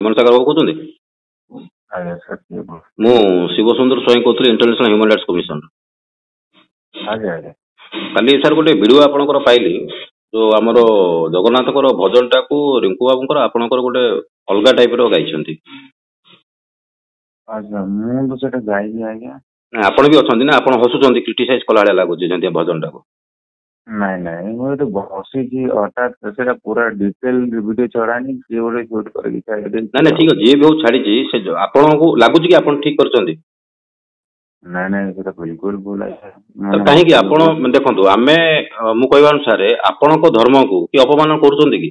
ସାଗର ବାବୁ କହୁଛନ୍ତି? ଆଜ୍ଞା ସାର୍ କିଏ କହୁଛନ୍ତି? ମୁଁ ଶିବସୁନ୍ଦର ସ୍ୱାଇଁ କହୁଥିଲି, ଇଣ୍ଟରନ୍ୟାସନାଲ ହ୍ୟୁମାନ ରାଇଟ୍ସ କମିଶନ। ଆଜ୍ଞା ଆଜ୍ଞା କାଲି ସାର୍ ଗୋଟେ ଭିଡ଼ିଓ ଆପଣଙ୍କର ପାଇଲି, ଯୋଉ ଆମର ଜଗନ୍ନାଥଙ୍କର ଭଜନଟାକୁ ରିଙ୍କୁ ବାବୁଙ୍କର ଆପଣଙ୍କର ଗୋଟେ ଅଲଗା ଟାଇପର ଗାଇଛନ୍ତି। ଆଚ୍ଛା ମୁଁ ତ ସେଟା ଗାଇନି ଆଜ୍ଞା। ଆପଣ ବି ଅଛନ୍ତି ନା, ଆପଣ ହସୁଛନ୍ତି, କ୍ରିଟିସାଇଜ କଲା ଭଳିଆ ଲାଗୁଛି ଯେମିତି ଭଜନଟାକୁ। ନାଇଁ ନାଇଁ ମୁଁ ଏଠି ବସିଛି, ହଠାତ୍ ସେଟା ପୁରା ଡିଟେଲ ଭିଡ଼ିଓ ଛଡ଼ାନି, କିଏ ଗୋଟେ ସୁଟ୍ କରିକି ଛାଡ଼ି ଦେଇଛି। ନାଇଁ ନାଇଁ ଠିକ ଅଛି, ଯିଏ ବି ହଉ ଛାଡ଼ିଛି, ସେ ଆପଣଙ୍କୁ ଲାଗୁଛି କି ଆପଣ ଠିକ କରିଛନ୍ତି? ନାଇଁ ନାଇଁ ସେଟା ବିଲକୁଲ ଭୁଲ ଆଜ୍ଞା। ତ କାହିଁକି ଆପଣ ଦେଖନ୍ତୁ, ଆମେ ମୁଁ କହିବା ଅନୁସାରେ ଆପଣଙ୍କ ଧର୍ମକୁ କି ଅପମାନ କରୁଛନ୍ତି କି?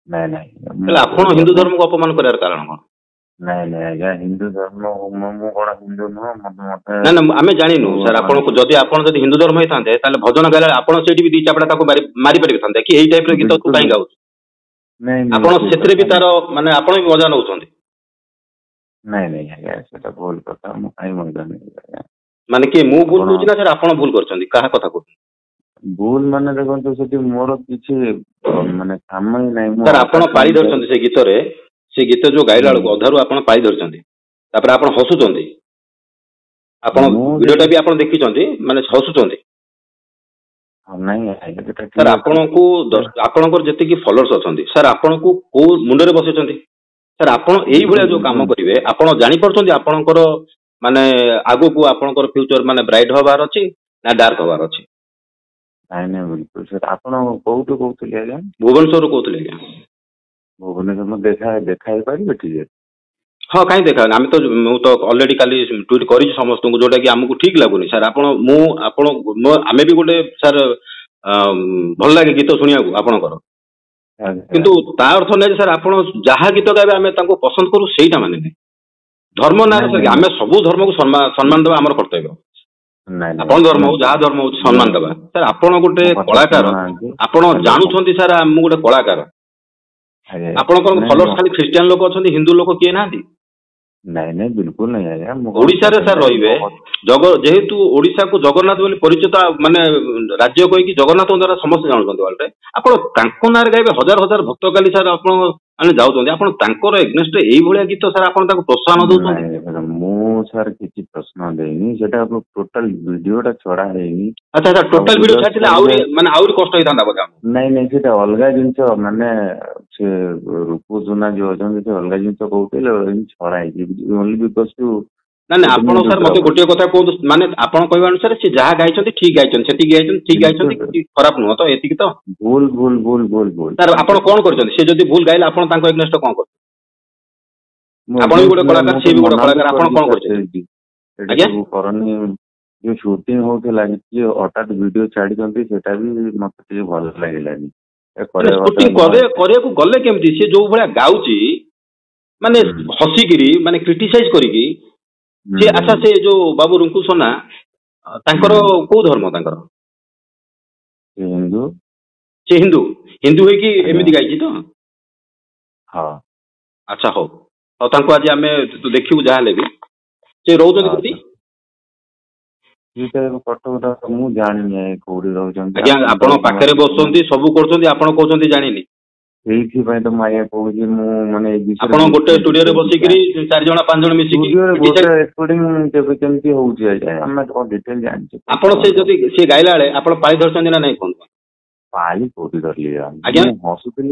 ନାଇଁ ନାଇଁ ହେଲେ ଆପଣ ହିନ୍ଦୁ ଧର୍ମକୁ ଅପମାନ କରିବାର କାରଣ କଣ? ନାଇଁ ନାଇଁ ଆଜ୍ଞା, ହିନ୍ଦୁ ଧର୍ମ ମୁଁ କଣ ହିନ୍ଦୁ ନୁହଁ? ମତେ ନା ନା ଆମେ ଜାଣିନୁ ସାର୍, ଆପଣଙ୍କୁ ଯଦି ଆପଣ ଯଦି ହିନ୍ଦୁ ଧର୍ମ ହେଇଥାନ୍ତେ ତାହେଲେ ଭଜନ ଗାଇଲା ଆପଣ ସେଇଠି ବି ଦି ଚାପଡ଼ା ତାକୁ ମାରି ପାରିଥାନ୍ତେ କି ଏଇ ଟାଇପର ଗୀତ ତୁ କାହିଁ ଗାଉଛୁ? ଆପଣ ସେଥିରେ ବି ତାର ମାନେ ଆପଣ ବି ମଜା ନେଉଛନ୍ତି। ନାଇଁ ନାଇଁ ଆଜ୍ଞା ସେଟା ଭୁଲ କଥା, ମୁଁ କାହିଁ ମଜା ନେବି ଆଜ୍ଞା? ମାନେ କିଏ ମୁଁ ଭୁଲ କହୁଛି ନା ସାର୍ ଆପଣ ଭୁଲ କରିଛନ୍ତି? କାହା କଥା କହୁଛନ୍ତି? ଭୁଲ ମାନେ ଦେଖନ୍ତୁ, ସେଠି ମୋର କିଛି ମାନେ କାମ ହିଁ ନାହିଁ। ସାର୍ ଆପଣ ପାଳି ଧରିଛନ୍ତି ସେ ଗୀତରେ, ସେ ଗୀତ ଯୋଉ ଗାଇଲା ବେଳକୁ ଅଧାରୁ ଆପଣ ପାଳି ଧରିଛନ୍ତି, ତାପରେ ଆପଣ ହସୁଛନ୍ତି। ଆପଣ ଭିଡ଼ିଓଟା ବି ଆପଣ ଦେଖିଛନ୍ତି, ମାନେ ହସୁଛନ୍ତି। ସାର୍ ଆପଣଙ୍କୁ ଆପଣଙ୍କର ଯେତିକି ଫଲୋଅର୍ସ ଅଛନ୍ତି ସାର୍, ଆପଣଙ୍କୁ କୋଉ ମୁଣ୍ଡରେ ବସେଇଛନ୍ତି? ସାର୍ ଆପଣ ଏଇଭଳିଆ ଯୋଉ କାମ କରିବେ, ଆପଣ ଜାଣିପାରୁଛନ୍ତି ଆପଣଙ୍କର ମାନେ ଆଗକୁ ଆପଣଙ୍କର ଫ୍ୟୁଚର ମାନେ ବ୍ରାଇଟ୍ ହବାର ଅଛି ନା ଡାର୍କ ହବାର ଅଛି? ନାଇଁ ନାଇଁ ବିଲକୁଲ ସାର୍। ଆପଣ କୋଉଠୁ କହୁଥିଲେ ଆଜ୍ଞା? ଭୁବନେଶ୍ୱରରୁ କହୁଥିଲେ ଆଜ୍ଞା। ଭୁବନେଶ୍ୱର ଦେଖା ହେଇପାରିବେ ଟିକେ? ହଁ କାହିଁ ଦେଖାନି, ମୁଁ ତ ଅଲରେଡି କାଲି ଟ୍ୱିଟ୍ କରିଛି ସମସ୍ତଙ୍କୁ, ଯୋଉଟା କି ଆମକୁ ଠିକ ଲାଗୁନି ସାର୍। ଆମେ ବି ଗୋଟେ ସାର୍ ଭଲ ଲାଗେ ଗୀତ ଶୁଣିବାକୁ ଆପଣଙ୍କର, କିନ୍ତୁ ତା ଅର୍ଥ ନାହିଁ ଯେ ସାର୍ ଆପଣ ଯାହା ଗୀତ ଗାଇବେ ଆମେ ତାଙ୍କୁ ପସନ୍ଦ କରୁ, ସେଇଟା ମାନେ ନାହିଁ। ଧର୍ମ ନାଁରେ ସାର୍ ଆମେ ସବୁ ଧର୍ମକୁ ସମ୍ମାନ ଦେବା ଆମର କର୍ତ୍ତବ୍ୟ। ଆପଣ ଧର୍ମ ହଉ ଯାହା ଧର୍ମ ହଉଛି ସମ୍ମାନ ଦେବା। ସାର୍ ଆପଣ ଗୋଟେ କଳାକାର, ଆପଣ ଜାଣୁଛନ୍ତି ସାର୍ ମୁଁ ଗୋଟେ କଳାକାର। ଆପଣଙ୍କର ଫଲୋଅର୍ସ ଖାଲି ଖ୍ରୀଷ୍ଟିଆନ ଲୋକ ଅଛନ୍ତି, ହିନ୍ଦୁ ଲୋକ କିଏ ନାହାନ୍ତି? ନାଇଁ ନାଇଁ ବିଲକୁଲ ନାଇଁ ଆଜ୍ଞା। ଓଡ଼ିଶାରେ ସାର୍ ରହିବେ, ଯେହେତୁ ଓଡ଼ିଶାକୁ ଜଗନ୍ନାଥ ବୋଲି ପରିଚିତ, ମାନେ ରାଜ୍ୟ କହିକି ଜଗନ୍ନାଥଙ୍କ ଦ୍ୱାରା ସମସ୍ତେ ଜାଣୁଛନ୍ତି ୱାର୍ଲଡରେ, ଆପଣ ତାଙ୍କ ନାଁରେ ଗାଇବେ। ହଜାର ହଜାର ଭକ୍ତ କାଲି ସାର୍ ଆପଣ ମାନେ ଯାଉଛନ୍ତି, ଆପଣ ତାଙ୍କର ଏଗନେଷ୍ଟ ଏଇଭଳିଆ ଗୀତ ସାର୍ ଆପଣ ତାକୁ ପ୍ରୋତ୍ସାହନ ଦଉଛନ୍ତି? ମୁଁ ସାର୍ କିଛି ପ୍ରଶ୍ନ ଦେଇନି, ସେଟା ଟୋଟାଲ ଭିଡ଼ିଓଟା ଛଡ଼ା ହେଇନି। ଆଚ୍ଛା ଆଚ୍ଛା, ଟୋଟାଲ ଭିଡ଼ିଓ ଛାଡ଼ିଥିଲେ ଆହୁରି କଷ୍ଟ ହେଇଥାନ୍ତା ବୋଧେ? ନାଇଁ ନାଇଁ ସେଟା ଅଲଗା ଜିନିଷ, ମାନେ ସେ ରୂପ ସୁନା ଯୋଉ ଅଛନ୍ତି ସେ ଅଲଗା ଜିନିଷ କହୁଥିଲେ, ଛଡ଼ା ହେଇଛି ଓନ୍ଲି ବିକଜ ଟୁ। ନା ନା ଆପଣ ସାର୍ ମତେ ଗୋଟିଏ କଥା କୁହନ୍ତୁ, ମାନେ ଆପଣ କହିବା ଅନୁସାରେ ସେ ଯାହା ଗାଇଛନ୍ତି ଠିକ ଗାଇଛନ୍ତି, ସେତିକି ଗାଇଛନ୍ତି ଠିକ ଗାଇଛନ୍ତି, କିଛି ଖରାପ ନୁହଁ ତ? ଏତିକି ତ? ଭୁଲ ଭୁଲ ଭୁଲ ଭୁଲ ଭୁଲ। ସାର୍ ଆପଣ କଣ କରିଛନ୍ତି? ସେ ଯଦି ଭୁଲ ଗାଇଲେ ଆପଣ ତାଙ୍କ ଏଗନେଷ୍ଟ କଣ କରୁଛନ୍ତି? ଆପଣ ବି ଗୋଟେ କଳାକାର, ସିଏ ବି ଗୋଟେ କଳାକାର, ଆପଣ କଣ କରିଛନ୍ତି? ଆଜ୍ଞା କରନି, ଯୋଉ ସୁଟିଂ ହଉଥିଲା କିଏ ହଠାତ୍ ଭିଡ଼ିଓ ଛାଡ଼ିଛନ୍ତି, ସେଟା ବି ମତେ ଟିକେ ଭଲ ଲାଗିଲାନି। ସୁଟିଂ କରିବାକୁ ଗଲେ କେମିତି? ସେ ଯୋଉ ଭଳିଆ ଗାଉଛି, ମାନେ ହସିକିରି, ମାନେ କ୍ରିଟିସାଇଜ କରିକି, ସେ ଆଚ୍ଛା ସେ ଯୋଉ ବାବୁ ରିଙ୍କୁ ସୋନା ତାଙ୍କର କୋଉ ଧର୍ମ? ତାଙ୍କର ହିନ୍ଦୁ। ସେ ହିନ୍ଦୁ ହେଇକି ଏମିତି ଗାଇଛି ତ? ହଁ। ଆଚ୍ଛା ହଉ ହଉ, ତାଙ୍କୁ ଆଜି ଆମେ ଦେଖିବୁ ଯାହାହେଲେ ବି। ସେ ରହୁଛନ୍ତି କୋଉଠି? କଟକ। ମୁଁ ଜାଣିନି କୋଉଠି ରହୁଛନ୍ତି। ଆଜ୍ଞା ଆପଣ ପାଖରେ ବସୁଛନ୍ତି, ସବୁ କରୁଛନ୍ତି, ଆପଣ କହୁଛନ୍ତି ଜାଣିନି। ସେଇଥିପାଇଁ ତ ମୁଁ ଆଜ୍ଞା କହୁଛି, ମୁଁ ମାନେ ଆପଣ ଗୋଟେ ଷ୍ଟୁଡିଓରେ ବସିକିରି 4 ଜଣ 5 ଜଣ ମିଶିକି କେବେ କେମିତି ହଉଛି ଆଜ୍ଞା, ଆମେ କଣ ଡିଟେଲ ଜାଣିଛୁ? ଆପଣ ସେ ଯଦି ସେ ଗାଇଲା ବେଳେ ଆପଣ ପାଳି ଧରିଛନ୍ତି ନା ନାଇଁ କୁହନ୍ତୁ? ପାଳି କୋଉଠି ଧରିଲି ଆଜ୍ଞା? ମୁଁ ହସୁଥିଲି।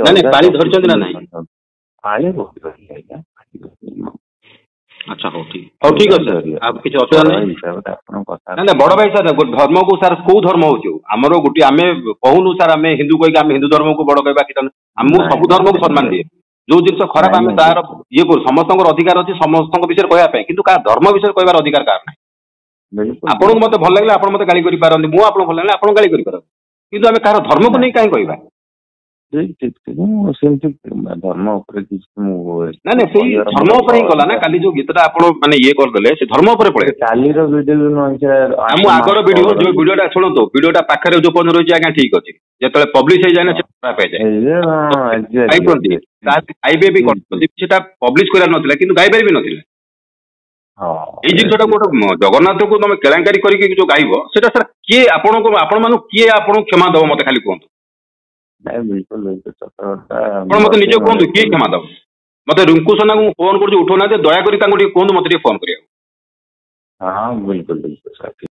ନାଇଁ ପାଳି ଧରିଛନ୍ତି ନା ନାଇଁ? ପାଳି କୋଉଠି ଧରିଲି ଆଜ୍ଞା? ଆଚ୍ଛା ହଉ ଠିକ ଅଛି ସାର୍, ଆଉ କିଛି ଅସୁବିଧା ନାହିଁ। ନା ବଡ ଭାଇ ସାର୍, ଧର୍ମକୁ ସାର୍ କୋଉ ଧର୍ମ ହଉଛି ଆମର ଗୋଟିଏ, ଆମେ କହୁନୁ ସାର୍ ଆମେ ହିନ୍ଦୁ କହିକି ଆମେ ହିନ୍ଦୁ ଧର୍ମକୁ ବଡ କହିବା କିଛି, ମୁଁ ସବୁ ଧର୍ମକୁ ସମ୍ମାନ ଦିଏ। ଯୋଉ ଜିନିଷ ଖରାପ ଆମେ ତାର ଇଏ କରୁ, ସମସ୍ତଙ୍କର ଅଧିକାର ଅଛି ସମସ୍ତଙ୍କ ବିଷୟରେ କହିବା ପାଇଁ, କିନ୍ତୁ କାହା ଧର୍ମ ବିଷୟରେ କହିବାର ଅଧିକାର କାହାର ନାହିଁ। ଆପଣଙ୍କୁ ମତେ ଭଲ ଲାଗିଲେ ଆପଣ ମତେ ଗାଳି କରିପାରନ୍ତି, ମୁଁ ଆପଣଙ୍କୁ ଭଲ ଲାଗିଲେ ଆପଣ ଗାଳି କରିପାରନ୍ତି, କିନ୍ତୁ ଆମେ କାହାର ଧର୍ମକୁ ନେଇ କାହିଁ କହିବା? ସେମିତି ଧର୍ମ ଉପରେ କିଛି ନାଇଁ ସେଇ ଧର୍ମ ଉପରେ ହିଁ ଗଲା ନା କାଲି ଯୋଉ ଗୀତଟା ଆପଣ ମାନେ ଇଏ କରିଦେଲେ, ସେ ଧର୍ମ ଉପରେ ପଳେଇ କାଲିର ଭିଡ଼ିଓ ନୁହଁ। ମୁଁ ଆଗର ଭିଡ଼ିଓ ଯୋଉ ଭିଡ଼ିଓଟା ଶୁଣନ୍ତୁ, ଭିଡ଼ିଓଟା ପାଖରେ ଯୋଉ ପର୍ଯ୍ୟନ୍ତ ରହିଛି ଆଜ୍ଞା ଠିକ ଅଛି, ଯେତେବେଳେ ପବ୍ଲିଶ ହେଇଯାଏ ନା ସେ ଖରାପ ହେଇଯାଏ। ଗାଇବେ ବି ସେଟା ପବ୍ଲିଶ କରିବାର ନଥିଲା, କିନ୍ତୁ ଗାଇବାରେ ବି ନଥିଲା। ଏଇ ଜିନିଷଟା ଗୋଟେ ଜଗନ୍ନାଥକୁ ତମେ କେଳାଙ୍କାରୀ କରିକି ଯୋଉ ଗାଇବ, ସେଟା ସାର୍ କିଏ ଆପଣ ମାନଙ୍କୁ କିଏ ଆପଣଙ୍କୁ କ୍ଷମା ଦବ? ମତେ ଖାଲି କୁହନ୍ତୁ। ନାଇଁ ବିଲକୁଲ ବିଲକୁଲ ସତ ଆପଣ ମତେ ନିଜେ କୁହନ୍ତୁ କିଏ କ୍ଷମା ଦବ? ମତେ ରିଙ୍କୁ ସୋନାଙ୍କୁ ଫୋନ କରୁଛି ଉଠଉନାହାନ୍ତି, ଦୟାକରି ତାଙ୍କୁ ଟିକେ କୁହନ୍ତୁ ମତେ ଟିକେ ଫୋନ କରିବାକୁ। हाँ बिल्कुल बिल्कुल सर।